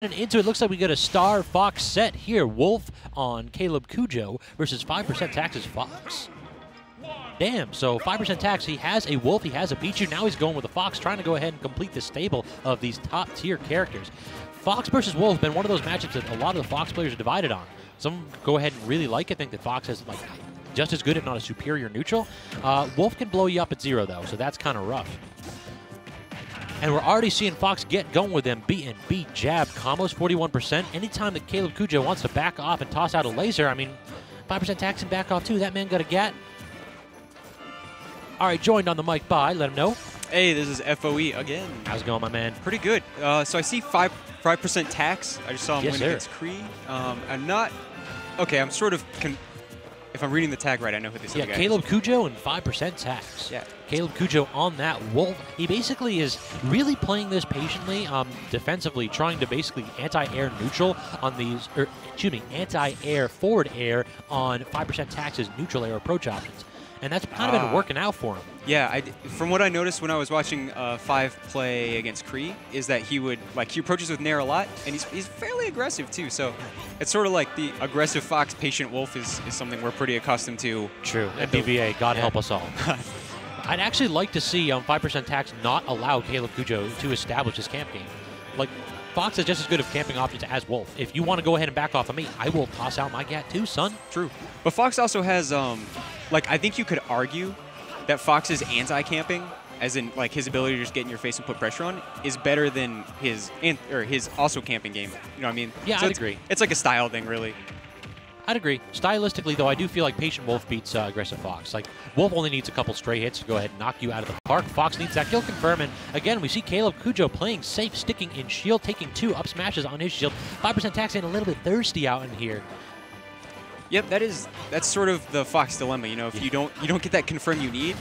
And into it, looks like we get a Star Fox set here. Wolf on KalebKujo versus 5% Tax's Fox. Damn, so 5% Tax, he has a Wolf, he has a Pichu, now he's going with a Fox, trying to go ahead and complete the stable of these top-tier characters. Fox versus Wolf has been one of those matchups that a lot of the Fox players are divided on. Some go ahead and really like it, think that Fox is like just as good, if not a superior neutral. Wolf can blow you up at 0, though, so that's kind of rough. And we're already seeing Fox get going with them beat and beat jab combos, 41%. Anytime that KalebKujo wants to back off and toss out a laser, I mean, 5% Tax and back off too. That man got a gat. All right, joined on the mic by, let him know. Hey, this is FOE again. How's it going, my man? Pretty good. So I see 5% Tax. I just saw him win against Kree. I'm not, okay, I'm sort of, if I'm reading the tag right, I know who this other guy is. KalebKujo and 5% Tax. Yeah. KalebKujo on that Wolf. He basically is really playing this patiently, defensively, trying to basically anti-air neutral on these, anti-air forward air on 5% Tax's neutral air approach options. And that's kind of been working out for him. Yeah, from what I noticed when I was watching 5 play against Kree, is that he would, he approaches with Nair a lot, and he's fairly aggressive too. So it's sort of like the aggressive Fox, patient Wolf is something we're pretty accustomed to. True, at BVA, God help us all. I'd actually like to see 5% Tax not allow KalebKujo to establish his camp game. Like, Fox is just as good of camping options as Wolf. If you want to go ahead and back off of me, I will toss out my gat too, son. True. But Fox also has, I think you could argue that Fox's anti-camping, as in, his ability to just get in your face and put pressure on, is better than his also camping game. You know what I mean? Yeah, so I'd agree. It's like a style thing, really. I'd agree. Stylistically, though, I do feel like patient Wolf beats aggressive Fox. Like, Wolf only needs a couple stray hits to go ahead and knock you out of the park. Fox needs that kill confirm, and again, we see KalebKujo playing safe, sticking in shield, taking 2 up smashes on his shield. 5% Tax ain't a little bit thirsty out in here. Yep, that's sort of the Fox dilemma. You know, if you don't get that confirm you need,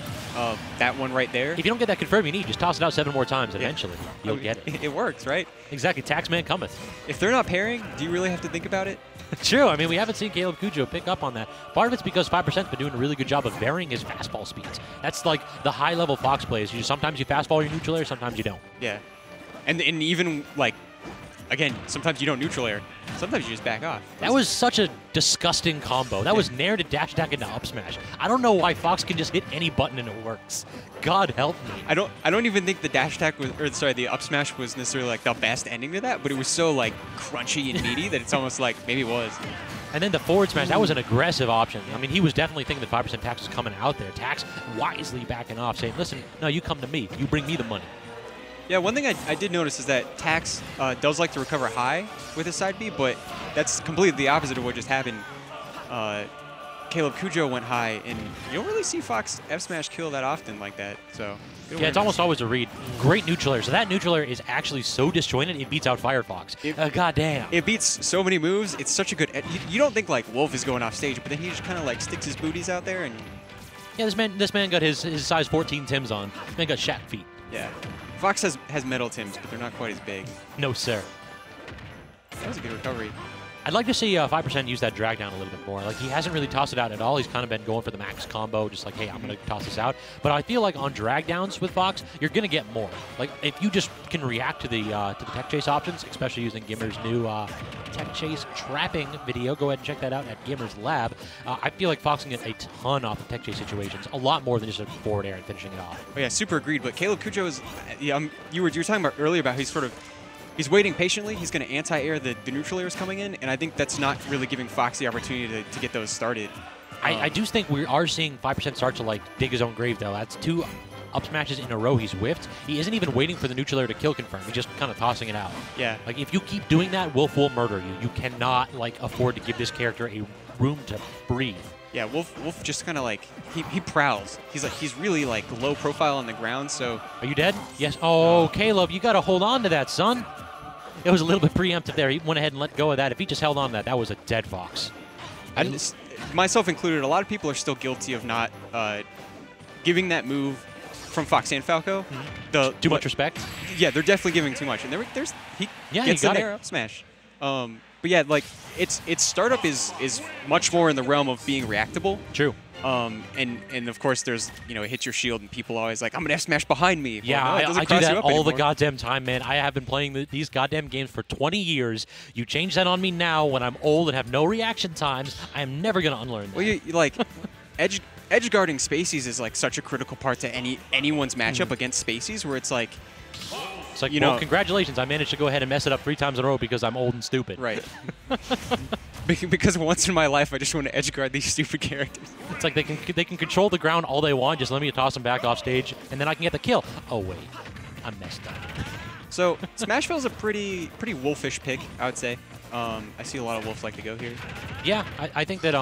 that one right there. If you don't get that confirm you need, just toss it out 7 more times. Eventually, you'll get it. It works, right? Exactly. Taxman cometh. If they're not pairing, do you really have to think about it? True. I mean, we haven't seen KalebKujo pick up on that. Part of it's because 5%'s been doing a really good job of varying his fastball speeds. That's like the high-level Fox plays. Sometimes you fastball your neutral air, sometimes you don't. Yeah. And even, again, sometimes you don't neutral air. Sometimes you just back off. That was such a disgusting combo. That was Nair to dash attack into up smash. I don't know why Fox can just hit any button and it works. God help me. I don't even think the dash attack was, the up smash was necessarily the best ending to that, but it was so crunchy and meaty that it's almost maybe it was. And then the forward smash, that was an aggressive option. I mean, he was definitely thinking that 5% Tax was coming out there. Tax wisely backing off, saying, listen, no, you come to me. You bring me the money. Yeah, one thing I did notice is that Tax does like to recover high with his side B, but that's completely the opposite of what just happened. KalebKujo went high, and you don't really see Fox F smash kill that often like that. So yeah, it's almost always a read. Great neutral air. So that neutral air is actually so disjointed, it beats out Firefox. Goddamn. It beats so many moves. It's such a good. You don't think Wolf is going off stage, but then he just kind of sticks his booties out there and. Yeah, this man got his size 14 Tims on. Man got Shaq feet. Yeah. Fox has metal Tims, but they're not quite as big. No, sir. That was a good recovery. I'd like to see 5% use that drag down a little bit more. He hasn't really tossed it out at all. He's kind of been going for the max combo, just hey, I'm going to toss this out. But I feel on drag downs with Fox, you're going to get more. If you just can react to the tech chase options, especially using Gimmer's new tech chase trapping video, go ahead and check that out at Gimmer's lab. I feel Fox can get a ton off of tech chase situations, a lot more than just a forward air and finishing it off. Oh yeah, super agreed. But KalebKujo is, you were talking about earlier about how he's waiting patiently. He's going to anti-air the neutral airs coming in, and I think that's not really giving Fox the opportunity to get those started. I do think we are seeing 5% start to dig his own grave, though. That's 2 up smashes in a row he's whiffed. He isn't even waiting for the neutral air to kill confirm. He's just kind of tossing it out. Yeah. If you keep doing that, Wolf will murder you. You cannot afford to give this character a room to breathe. Yeah, Wolf just kind of he prowls. He's really low profile on the ground. So are you dead? Yes. Oh, Kaleb, you got to hold on to that, son. It was a little bit preemptive there. He went ahead and let go of that. If he just held on to that, that was a dead Fox. Myself included, a lot of people are still guilty of not giving that move from Fox and Falco. Too much respect? Yeah, they're definitely giving too much. And he gets in there up smash. But yeah, its startup is much more in the realm of being reactable. True. And of course there's, you know, it hits your shield and people always like, I'm gonna F smash behind me. Yeah, well, no, I do that all anymore. the goddamn time, man. I have been playing these goddamn games for 20 years. You change that on me now when I'm old and have no reaction times, I am never gonna unlearn that. Well, you like edge guarding spacies is like such a critical part to anyone's matchup against spacies, where it's like, you know, congratulations, I managed to go ahead and mess it up 3 times in a row because I'm old and stupid. Right. Because once in my life, I just want to edge guard these stupid characters. It's like they can control the ground all they want. Just let me toss them back off stage, and then I can get the kill. Oh wait, I messed up. So Smashville's a pretty wolfish pick, I would say. I see a lot of wolf like to go here. Yeah, I think that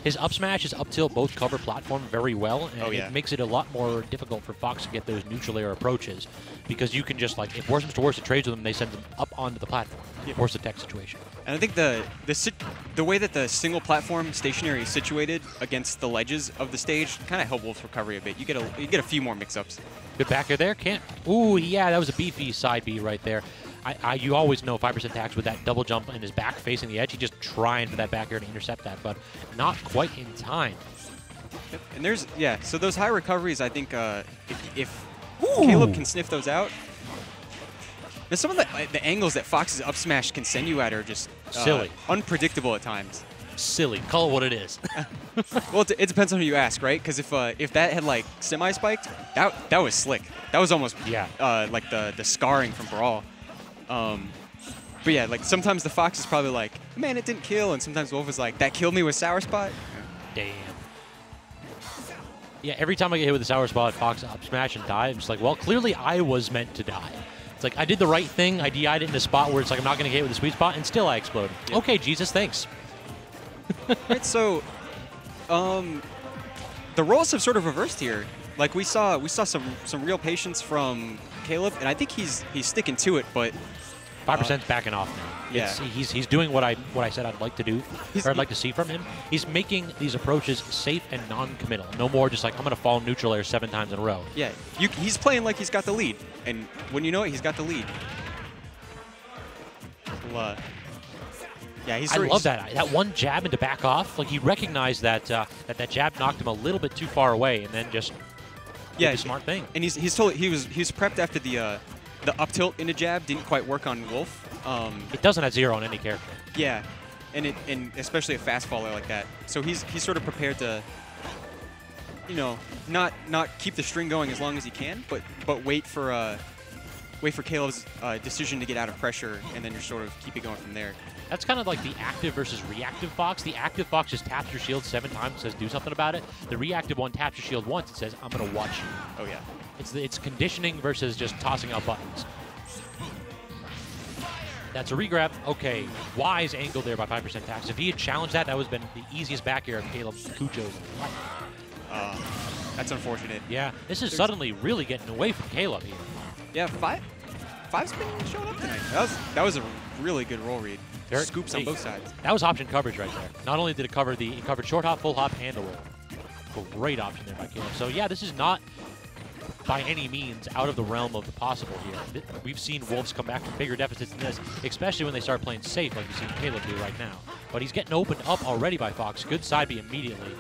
his up smash is up tilt both cover platform very well, and it makes it a lot more difficult for Fox to get those neutral air approaches, because you can just, like, if worse comes to worse, it trades with them, they send them up onto the platform. Force the tech situation. And I think the way that the single platform stationary is situated against the ledges of the stage kind of help Wolf's recovery a bit. You get a few more mix-ups. Good backer there. Can't. Ooh, yeah, that was a beefy side B right there. You always know 5% tax with that double jump and his back facing the edge. He's just trying for that back air to intercept that, but not quite in time. Yep. And there's, so those high recoveries, I think if Caleb can sniff those out. Now, some of the angles that Fox's up smash can send you at are just silly, unpredictable at times. Silly. Call it what it is. Well, it depends on who you ask, right? Because if that had like semi-spiked, that was slick. That was almost like the scarring from Brawl. But yeah, like sometimes the Fox is probably like, man, it didn't kill, and sometimes Wolf is like, that killed me with Sour Spot. Damn. Yeah, every time I get hit with a Sour Spot, Fox up smash and die. I'm just like, well, clearly I was meant to die. It's like I did the right thing. I DI'd it in a spot where it's like I'm not going to get hit with a sweet spot, and still I exploded. Yep. Okay, Jesus, thanks. Right, so the roles have sort of reversed here. Like we saw some real patience from Caleb, and I think he's sticking to it, but 5%'s backing off now. Yeah, he's doing what I said I'd like to do, or I'd like to see from him. He's making these approaches safe and non-committal. No more just like I'm going to fall neutral air 7 times in a row. Yeah, he's playing like he's got the lead, and when you know it, he's got the lead. Well, yeah, I love that one jab and to back off. Like he recognized that that jab knocked him a little bit too far away, and then just did the smart thing. And he's told he was prepped after the up tilt into jab didn't quite work on Wolf. It doesn't have 0 on any character. Yeah, and especially a fast faller like that. So he's sort of prepared to, you know, not keep the string going as long as he can, but wait for Caleb's decision to get out of pressure, and then just sort of keep it going from there. That's kind of like the active versus reactive Fox. The active Fox just taps your shield 7 times and says do something about it. The reactive one taps your shield once and says I'm going to watch you. Oh yeah. It's conditioning versus just tossing out buttons. That's a regrab. Okay, wise angle there by 5% tax. If he had challenged that, that would have been the easiest back air of KalebKujo's life. That's unfortunate. Yeah, this is suddenly really getting away from Caleb here. Yeah, Five's been showing up tonight. That was a really good roll read. Scoops on both sides. That was option coverage right there. Not only did it cover it covered short hop, full hop, and a roll. Great option there by Caleb. So yeah, this is not by any means out of the realm of the possible here. We've seen Wolves come back from bigger deficits than this, especially when they start playing safe like you've seen Caleb do right now. But he's getting opened up already by Fox. Good side B immediately.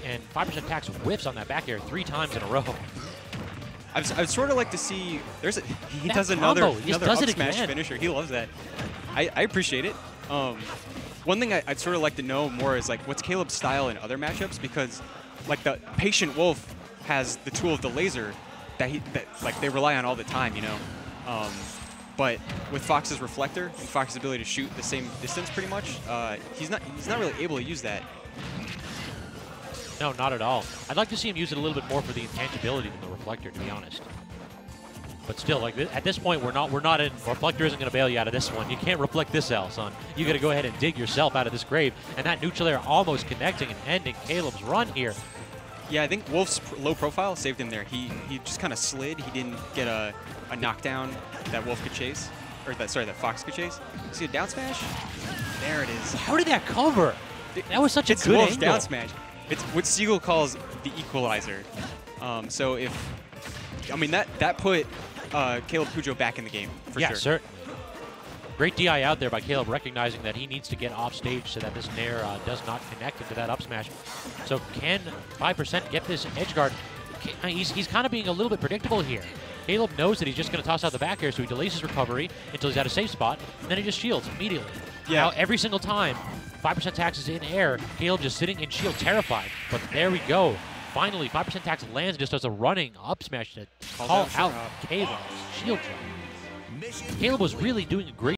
And 5% tax whiffs on that back air 3 times in a row. I'd sort of like to see. He does another up smash finisher. He loves that. I appreciate it. One thing I'd sort of like to know more is like what's Caleb's style in other matchups, because like the patient Wolf has the tool of the laser that like they rely on all the time, you know. But with Fox's reflector and Fox's ability to shoot the same distance pretty much, he's not really able to use that. No, not at all. I'd like to see him use it a little bit more for the intangibility than the reflector, to be honest. But still, like at this point, we're not in. Reflector isn't going to bail you out of this one. You can't reflect this L, son. You got to go ahead and dig yourself out of this grave. And that neutral air almost connecting and ending Caleb's run here. Yeah, I think Wolf's low profile saved him there. He just kind of slid. He didn't get a knockdown that Wolf could chase, or that Fox could chase. See a down smash? There it is. How did that cover? That was such a good Wolf's angle. Down smash. It's what Siegel calls the equalizer. So I mean that put KalebKujo back in the game for sure. Yeah, certainly. Great DI out there by Kaleb, recognizing that he needs to get off stage so that this Nair does not connect into that up smash. So can 5% get this edge guard? He's kind of being a little bit predictable here. Kaleb knows that he's just going to toss out the back air, so he delays his recovery until he's at a safe spot, and then he just shields immediately. Yeah. Now, every single time 5% tax is in air, Kaleb just sitting in shield terrified. But there we go. Finally, 5% tax lands, just does a running up smash to call out Kaleb's shield drop. Kaleb was really doing a great